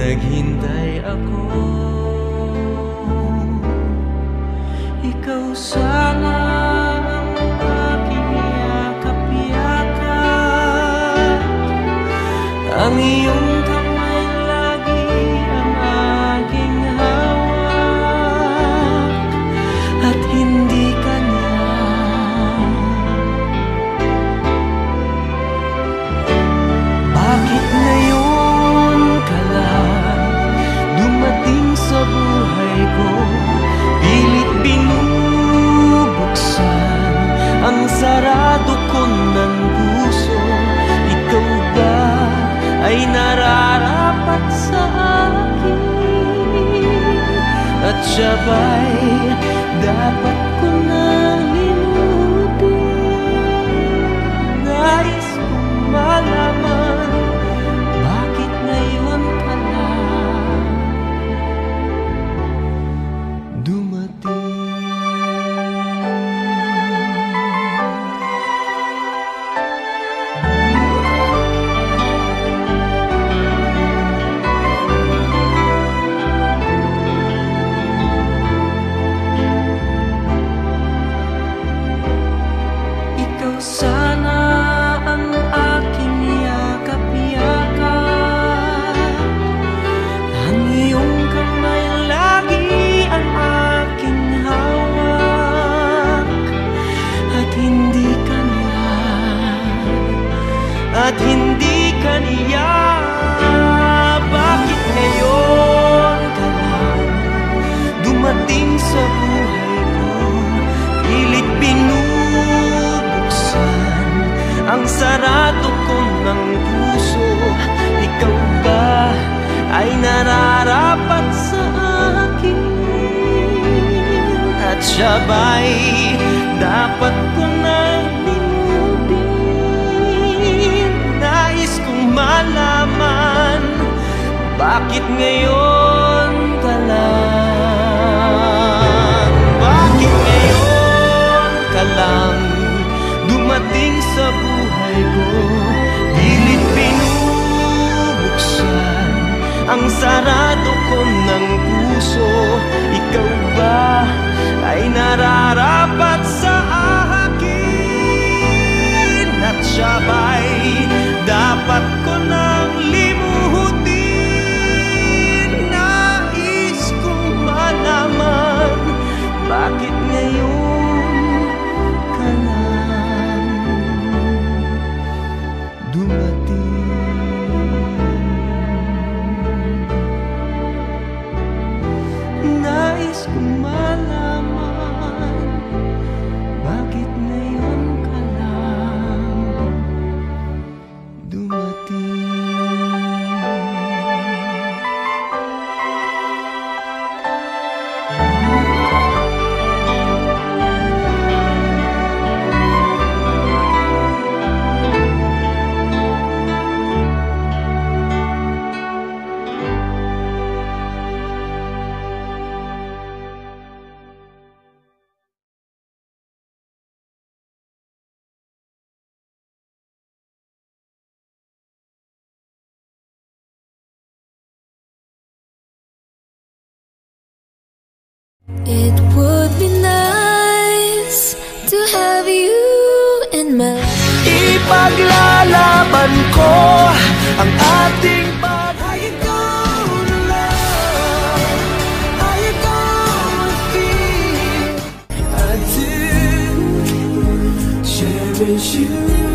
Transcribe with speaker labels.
Speaker 1: naghintay ako. Ikaw sana ang aking yakap-yakap, ang iyong kamay lagi ang aking hawak, at hindi ka na. Bakit ngayon ka lang dumating sa buhay ko? Pilit binubuksan ang sarado ko ng puso. Ikaw ba ay nararapat sa akin? At siya ba'y dapat ko na limutin? Nais kong malaman, bakit ngayon ka lang dumating? Ikaw sana ang aking yakap-yakap, ang iyong kamay lagi ang aking hawak, at hindi ka niya, at hindi ka niya. Bakit ngayon ka lang dumating sa buhay ko? Pilit binubuksan ang sarado ko ng puso. Ikaw ba ay nararapat sa akin? At siya ba'y dapat ko na limutin? Nais kong malaman, bakit ngayon ka lang? Bakit ngayon ka lang dumating sa buhay ko? Pilit binubuksan ang sarado ko ng puso. Ikaw ba ay nararapat sa akin? At siya ba'y dapat ko nang limutin? Nais kong malaman, bakit ngayon ka lang dumating? Nais kong malaman, bakit ngayon ka lang dumating?
Speaker 2: It would be nice to have you in my life.
Speaker 1: Ipaglalaban ko ang ating pag- How you gonna love? How you gonna feel? I do cherish you.